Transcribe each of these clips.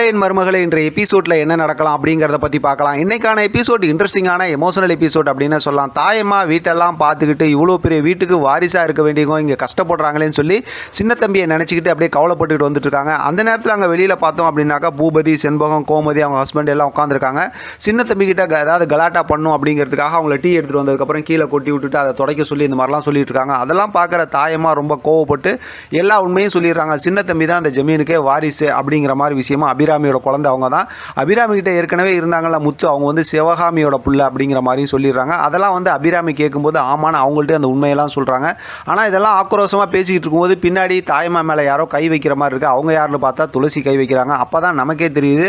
என் மருமகளே இன்றைய எபிசோட்ல என்ன நடக்கலாம் அப்படிங்கிறத பற்றி பார்க்கலாம். இன்னைக்கான எபிசோட் இன்ட்ரெஸ்டிங்கான எமோஷனல் எபிசோட் அப்படின்னு சொல்லலாம். தாயம்மா வீட்டெல்லாம் பார்த்துக்கிட்டு இவ்வளோ பெரிய வீட்டுக்கு வாரிசாக இருக்க வேண்டியவங்க இங்கே கஷ்டப்படுறாங்களேன்னு சொல்லி சின்ன தம்பியை நினச்சிக்கிட்டு அப்படியே கவலைப்பட்டுக்கிட்டு வந்துட்டு இருக்காங்க. அந்த நேரத்தில் அங்கே வெளியில் பார்த்தோம் அப்படின்னாக்கா பூபதி, செண்பகம், கோமதி அவங்க ஹஸ்பண்ட் எல்லாம் உட்காந்துருக்காங்க. சின்ன தம்பிக்கிட்ட ஏதாவது கலாட்டா பண்ணும் அப்படிங்கிறதுக்காக அவங்கள டீ எடுத்துகிட்டு வந்ததுக்கப்புறம் கீழே கொட்டி விட்டுட்டு அதை துடைக்க சொல்லி இந்த மாதிரிலாம் சொல்லிட்டு இருக்காங்க. அதெல்லாம் பார்க்குற தாயம்மா ரொம்ப கோவப்பட்டு எல்லா உண்மையும் சொல்லிடுறாங்க. சின்ன தம்பி தான் அந்த ஜமீனுக்கே வாரிசு அப்படிங்கிற மாதிரி விஷயமா அபிராமியோட குழந்தை அவங்க தான். அபிராமி கிட்ட ஏற்கனவே இருந்தாங்கல்ல முத்து, அவங்க வந்து சிவகாமியோட புள்ள அப்படிங்கிற மாதிரியும் சொல்லிடுறாங்க. அதெல்லாம் வந்து அபிராமி கேட்கும்போது ஆமான்னு அவங்கள்ட்ட அந்த உண்மையெல்லாம் சொல்கிறாங்க. ஆனால் இதெல்லாம் ஆக்ரோஷமாக பேசிக்கிட்டு இருக்கும்போது பின்னாடி தாயம்மா மேலே யாரோ கை வைக்கிற மாதிரி இருக்குது. அவங்க யாருன்னு பார்த்தா துளசி கை வைக்கிறாங்க. அப்போ தான் நமக்கே தெரியுது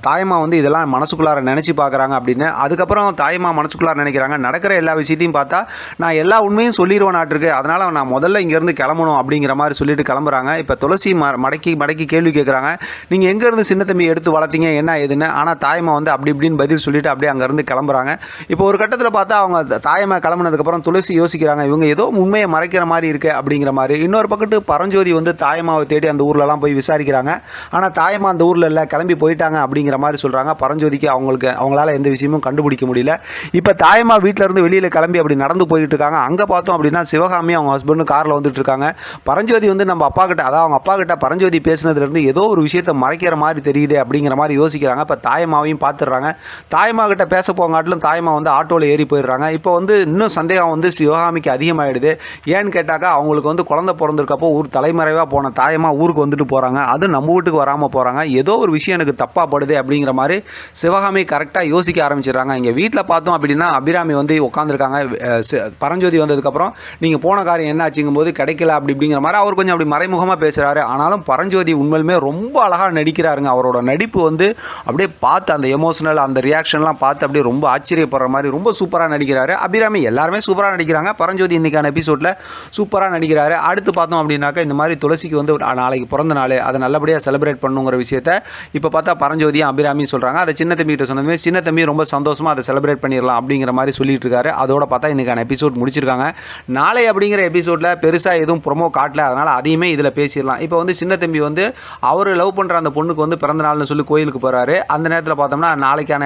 தாயம்மா வந்து இதெல்லாம் மனசுக்குள்ளார நினச்சி பார்க்குறாங்க அப்படின்னு. அதுக்கப்புறம் தாயம்மா மனசுக்குள்ளார நினைக்கிறாங்க, நடக்கிற எல்லா விஷயத்தையும் பார்த்தா நான் எல்லா உண்மையும் சொல்லிடுவேன் நாட்டிருக்கு, அதனால் நான் முதல்ல இங்கேருந்து கிளம்பணும் அப்படிங்கிற மாதிரி சொல்லிட்டு கிளம்புறாங்க. இப்போ துளசி மடக்கி கேள்வி கேட்குறாங்க, நீங்கள் எங்கேருந்து சின்ன தம்பி எடுத்து வளர்த்தீங்க என்ன ஏதுன்னு. ஆனால் தாயம்மா வந்து அப்படி இப்படின்னு பதில் சொல்லிட்டு அப்படியே அங்கேருந்து கிளம்புறாங்க. இப்போ ஒரு கட்டத்தில் பார்த்தா அவங்க தாயம்மா கிளம்புனதுக்கப்புறம் துளசி யோசிக்கிறாங்க, இவங்க ஏதோ உண்மையை மறைக்கிற மாதிரி இருக்கு அப்படிங்கிற மாதிரி. இன்னொரு பக்கத்து பரஞ்சோதி வந்து தாயம்மாவை தேடி அந்த ஊர்லலாம் போய் விசாரிக்கிறாங்க. ஆனால் தாயம்மா அந்த ஊரில் இல்லை, கிளம்பி போயிட்டாங்க அப்படிங்கிற மாதிரி சொல்கிறாங்க. பரஞ்சோதிக்கு அவங்களால எந்த விஷயமும் கண்டுபிடிக்க முடியல. இப்போ தாயம்மா வீட்டில் இருந்து வெளியில் கிளம்பி அப்படி நடந்து போயிட்டு இருக்காங்க. அங்கே பார்த்தோம் அப்படின்னா சிவகாமி அவங்க ஹஸ்பண்டும் காரில் வந்துட்டு இருக்காங்க. பரஞ்சோதி வந்து நம்ம அப்பா கிட்ட, அதாவது அவங்க அப்பா கிட்ட பரஞ்சோதி பேசினதுலேருந்து ஏதோ ஒரு விஷயத்தை மறைக்கிற மாதிரி தெரியுது அப்படிங்கிற மாதிரி யோசிக்கிறாங்க. இப்போ தாயம்மாவையும் பார்த்துடுறாங்க. தாயம்மா கிட்ட பேச போங்காட்டிலும் தாயம்மா வந்து ஆட்டோவில் ஏறி போயிடுறாங்க. இப்போ வந்து இன்னும் சந்தேகம் வந்து சிவகாமிக்கு அதிகமாகிடுது. ஏன்னு கேட்டாக்கா அவங்களுக்கு வந்து குழந்தை பிறந்திருக்கப்போ ஊர் தலைமறைவாக போன தாயம்மா ஊருக்கு வந்துட்டு போகிறாங்க, அது நம்ம வீட்டுக்கு வராமல் போகிறாங்க, ஏதோ ஒரு விஷயம் எனக்கு தப்பாக படுது அப்படிங்கிற மாதிரி சிவகாமி கரெக்டாக யோசிக்க ஆரம்பிச்சிடுறாங்க. இங்கே வீட்டில் பார்த்தோம் அப்படின்னா அபிராமி வந்து உட்காந்துருக்காங்க. பரஞ்சோதி வந்ததுக்கப்புறம் நீங்கள் போன காரியம் என்ன ஆச்சுங்கும் போது கிடைக்கல அப்படி இப்படிங்கிற மாதிரி அவர் கொஞ்சம் அப்படி மறைமுகமாக பேசுகிறாரு. ஆனாலும் பரஞ்சோதி உண்மையிலுமே ரொம்ப அழகாக நடிக்கிறாருங்க. அவரோட நடிப்பு வந்து அப்படியே பார்த்து அந்த எமோஷனல் அந்த ரியாக்ஷன்லாம் பார்த்து அப்படியே ரொம்ப ஆச்சரியப்படுற மாதிரி ரொம்ப சூப்பராக நடிக்கிறாரு. அபிராமி எல்லாருமே சூப்பராக நடிக்கிறாங்க. பரஞ்சோதி இன்றைக்கான எபிசோடில் சூப்பராக நடிக்கிறாரு. அடுத்து பார்த்தோம் அப்படின்னாக்கா இந்த மாதிரி துளசிக்கு வந்து நாளைக்கு பிறந்த நாள், அதை நல்லபடியாக செலிப்ரேட் பண்ணுங்கிற விஷயத்த இப்போ பார்த்தா பரஞ்சோதியும் அபிராமியும் சொல்கிறாங்க. அதை சின்ன தம்பிகிட்ட சொன்னதுமே சின்ன தம்பி ரொம்ப சந்தோஷமாக அதை செலிப்ரேட் பண்ணிடலாம் அப்படிங்கிற மாதிரி சொல்லிட்டு இருக்காரு. அதோட பார்த்தா இன்றைக்கான எபிசோட் முடிச்சிருக்காங்க. நாளை அப்படிங்கிற எபிசோடில் பெருசாக எதுவும் ப்ரொமோ காட்டல, அதனால் அதையுமே இதில் பேசிடலாம். இப்போ வந்து சின்ன தம்பி வந்து அவர் லவ் பண்ணுற அந்த பொண்ணுக்கு வந்து பிறந்த நாள்னு சொல்லி கோயிலுக்கு போகிறாரு. அந்த நேரத்தில் பார்த்தோம்னா நாளைக்கான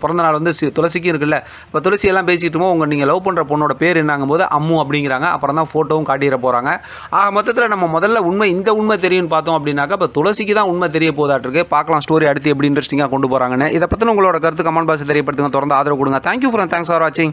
பிறந்த நாள் வந்து துளசிக்கும் இருக்குல்ல. இப்போ துளசி எல்லாம் பேசிக்கிட்டு நீங்கள் லவ் பண்ணுற பொண்ணோட பேர் என்னங்கும் போது அம்மு அப்படிங்கிறாங்க. அப்புறம் தான் ஃபோட்டோவும் காட்டிட போகிறாங்க. மொத்தத்தில் நம்ம முதல்ல இந்த உண்மை தெரியும்னு பார்த்தோம் அப்படின்னாக்கா இப்போ துளசிக்கு தான் உண்மை தெரிய போதாட்டிருக்கு. பார்க்கலாம் ஸ்டோரி அடுத்து எப்படி இன்ட்ரெஸ்டிங்காக கொண்டு போகிறாங்கன்னு. இதை பற்றின உங்களோட கருத்து கமெண்ட் பாக்ஸில் தெரியப்படுத்துங்க. தொடர்ந்து ஆதரவு கொடுங்க. தேங்க்யூ ஃபார் வாட்சிங்.